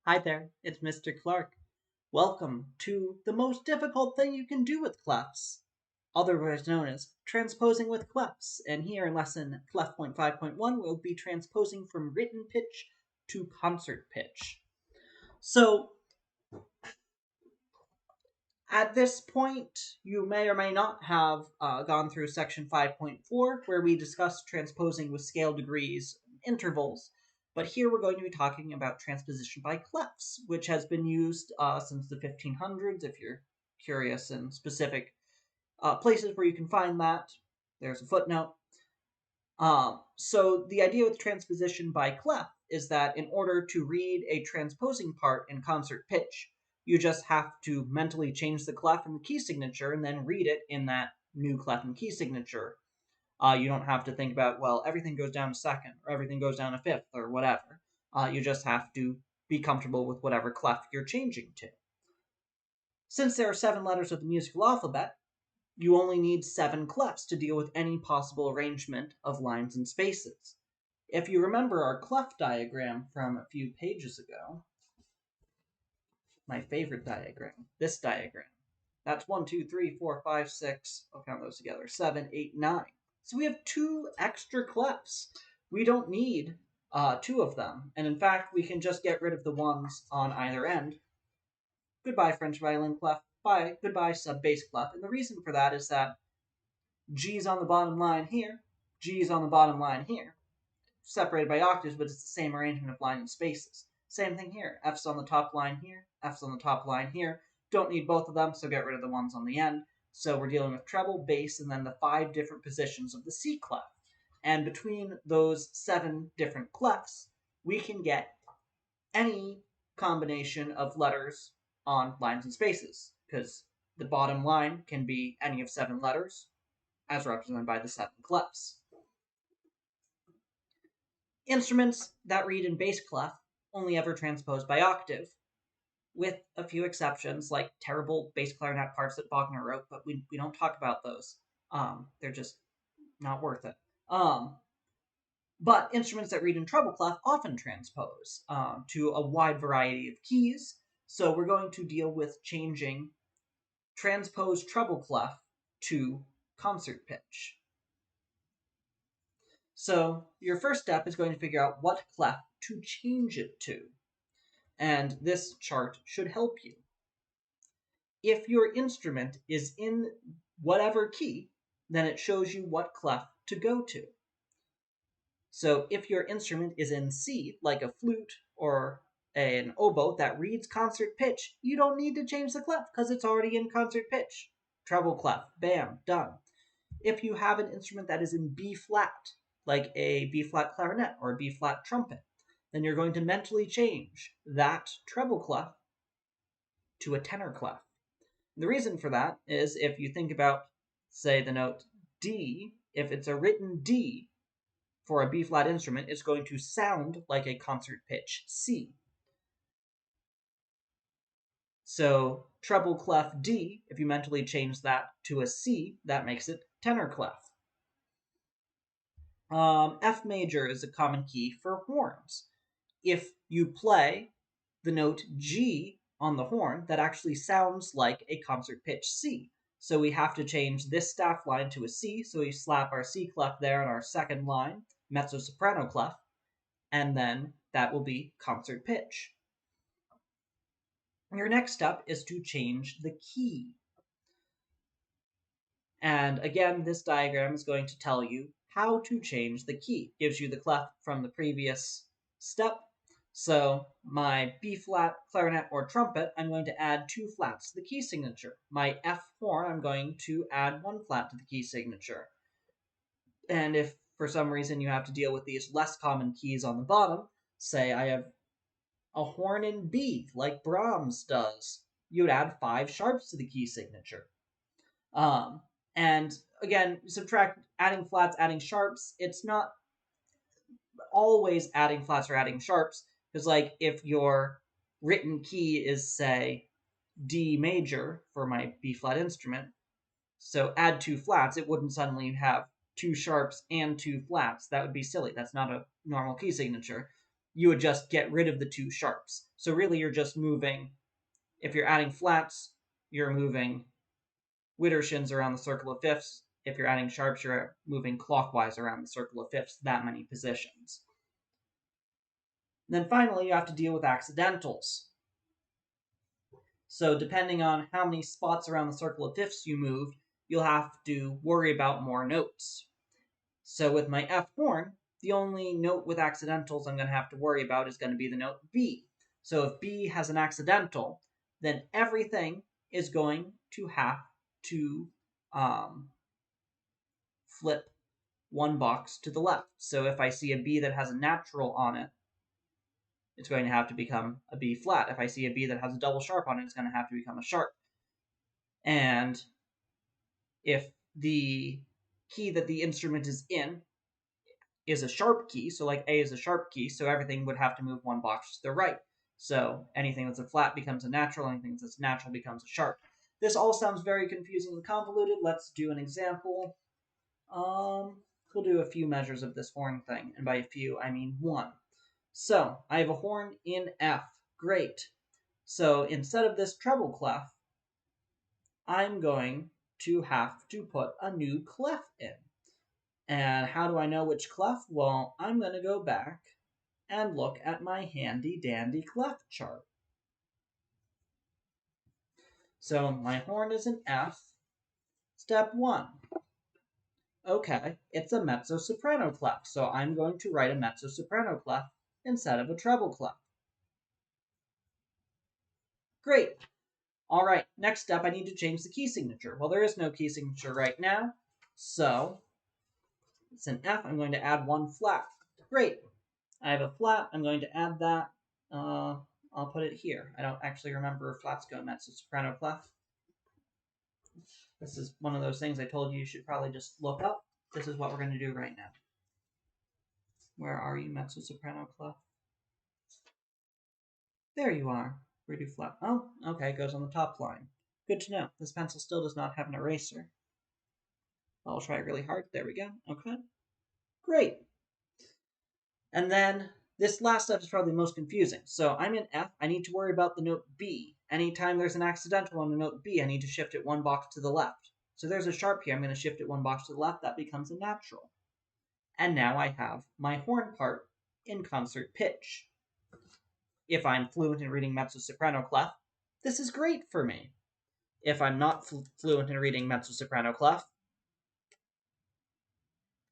Hi there, it's Mr. Clark. Welcome to the most difficult thing you can do with clefs, otherwise known as transposing with clefs. And here in lesson Clef.5.1, we'll be transposing from written pitch to concert pitch. So, at this point, you may or may not have gone through section 5.4, where we discussed transposing with scale degrees intervals. But here we're going to be talking about transposition by clefs, which has been used since the 1500s. If you're curious in specific places where you can find that, there's a footnote. So the idea with transposition by clef is that in order to read a transposing part in concert pitch, you just have to mentally change the clef and the key signature and then read it in that new clef and key signature. You don't have to think about, well, everything goes down a second or everything goes down a fifth or whatever. You just have to be comfortable with whatever clef you're changing to. Since there are 7 letters of the musical alphabet, you only need 7 clefs to deal with any possible arrangement of lines and spaces. If you remember our clef diagram from a few pages ago, my favorite diagram, this diagram, that's 1, 2, 3, 4, 5, 6, I'll count those together, 7, 8, 9. So we have 2 extra clefs. We don't need 2 of them, and in fact, we can just get rid of the ones on either end. Goodbye, French violin clef. Bye. Goodbye, sub-bass clef. And the reason for that is that G's on the bottom line here, G's on the bottom line here. Separated by octaves, but it's the same arrangement of line and spaces. Same thing here. F's on the top line here, F's on the top line here. Don't need both of them, so get rid of the ones on the end. So we're dealing with treble, bass, and then the 5 different positions of the C clef. And between those 7 different clefs, we can get any combination of letters on lines and spaces, because the bottom line can be any of 7 letters, as represented by the 7 clefs. Instruments that read in bass clef only ever transpose by octave, with a few exceptions, like terrible bass clarinet parts that Wagner wrote, but we don't talk about those. They're just not worth it. But instruments that read in treble clef often transpose to a wide variety of keys, so we're going to deal with changing transposed treble clef to concert pitch. So your first step is going to figure out what clef to change it to. And this chart should help you. If your instrument is in whatever key, then it shows you what clef to go to. So if your instrument is in C, like a flute or an oboe that reads concert pitch, you don't need to change the clef because it's already in concert pitch. Treble clef, bam, done. If you have an instrument that is in B flat, like a B flat clarinet or a B flat trumpet, then you're going to mentally change that treble clef to a tenor clef. The reason for that is if you think about, say, the note D, if it's a written D for a B flat instrument, it's going to sound like a concert pitch C. So treble clef D, if you mentally change that to a C, that makes it tenor clef. F major is a common key for horns. If you play the note G on the horn, that actually sounds like a concert pitch C. So we have to change this staff line to a C, so we slap our C clef there on our second line, mezzo-soprano clef, and then that will be concert pitch. Your next step is to change the key. And again, this diagram is going to tell you how to change the key. It gives you the clef from the previous step. So my B flat, clarinet, or trumpet, I'm going to add 2 flats to the key signature. My F horn, I'm going to add 1 flat to the key signature. And if for some reason you have to deal with these less common keys on the bottom, say I have a horn in B, like Brahms does, you would add 5 sharps to the key signature. And again, subtract adding flats, adding sharps. It's not always adding flats or adding sharps, because like if your written key is, say, D major for my B flat instrument, so add 2 flats, it wouldn't suddenly have 2 sharps and 2 flats. That would be silly. That's not a normal key signature. you would just get rid of the two sharps. So really you're just moving, if you're adding flats, you're moving widdershins around the circle of fifths. If you're adding sharps, you're moving clockwise around the circle of fifths, that many positions. And then finally, you have to deal with accidentals. So depending on how many spots around the circle of fifths you moved, you'll have to worry about more notes. So with my F horn, the only note with accidentals I'm going to have to worry about is going to be the note B. So if B has an accidental, then everything is going to have to flip one box to the left. So if I see a B that has a natural on it, it's going to have to become a B flat. If I see a B that has a double sharp on it, it's going to have to become a sharp. And if the key that the instrument is in is a sharp key, so like A is a sharp key, so everything would have to move one box to the right. So anything that's a flat becomes a natural, anything that's natural becomes a sharp. This all sounds very confusing and convoluted. Let's do an example. We'll do a few measures of this horn thing, and by a few, I mean one. So I have a horn in F. Great. So instead of this treble clef, I'm going to have to put a new clef in. And how do I know which clef? Well, I'm going to go back and look at my handy dandy clef chart. So my horn is in F. Step 1. Okay, it's a mezzo-soprano clef, so I'm going to write a mezzo-soprano clef instead of a treble clef. Great. All right, next step, I need to change the key signature. Well, there is no key signature right now, so it's an F. I'm going to add one flat. Great. I have a flat. I'm going to add that. I'll put it here. I don't actually remember if flats go in mezzo-soprano clef. This is one of those things I told you should probably just look up. This is what we're going to do right now. Where are you, mezzo-soprano clef? There you are. Where do flat? Oh, okay, it goes on the top line. Good to know. This pencil still does not have an eraser. I'll try really hard. There we go. Okay. Great. And then this last step is probably the most confusing. So I'm in F. I need to worry about the note B. Anytime there's an accidental on the note B, I need to shift it one box to the left. So there's a sharp here. I'm going to shift it one box to the left. That becomes a natural. And now I have my horn part in concert pitch. If I'm fluent in reading mezzo-soprano clef, this is great for me. If I'm not fluent in reading mezzo-soprano clef,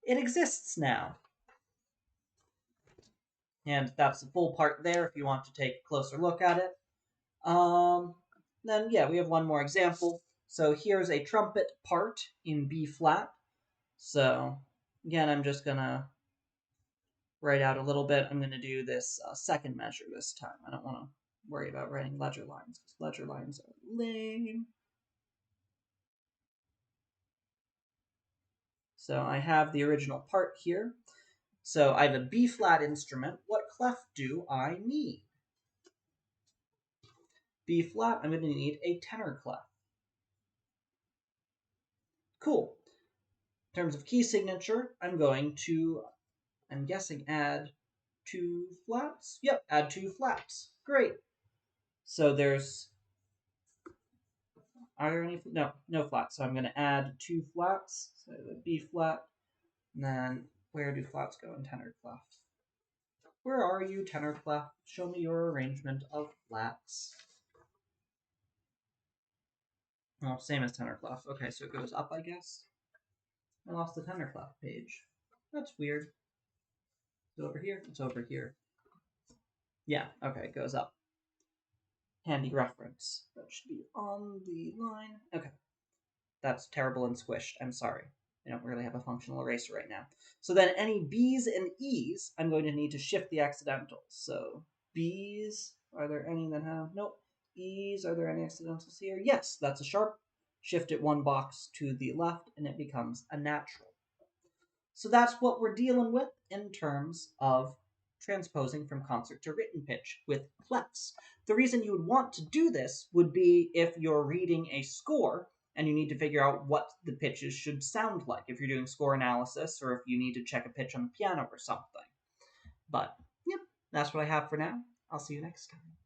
it exists now. And that's the full part there if you want to take a closer look at it. Then, yeah, we have one more example. So here's a trumpet part in B flat. So, again, I'm just going to write out a little bit. I'm going to do this second measure this time. I don't want to worry about writing ledger lines, because ledger lines are lame. So I have the original part here. So I have a B flat instrument. What clef do I need? B flat, I'm going to need a tenor clef. Cool. In terms of key signature, I'm going to, I'm guessing, add 2 flats. Yep, add 2 flats. Great. So there's, are there any, no flats. So I'm going to add 2 flats. So the B flat, and then where do flats go in tenor clef? Where are you, tenor clef? Show me your arrangement of flats. Oh, same as tenor clef. Okay, so it goes up, I guess. I lost the tenor clef page. That's weird. Is it over here? It's over here. Yeah, okay, it goes up. Handy reference. That should be on the line. Okay. That's terrible and squished. I'm sorry. I don't really have a functional eraser right now. So then any B's and E's, I'm going to need to shift the accidentals. So B's, are there any that have? Nope. E's, are there any accidentals here? Yes, that's a sharp. Shift it one box to the left, and it becomes a natural. So that's what we're dealing with in terms of transposing from concert to written pitch with clefs. The reason you would want to do this would be if you're reading a score and you need to figure out what the pitches should sound like, if you're doing score analysis or if you need to check a pitch on the piano or something. But, yep, That's what I have for now. I'll see you next time.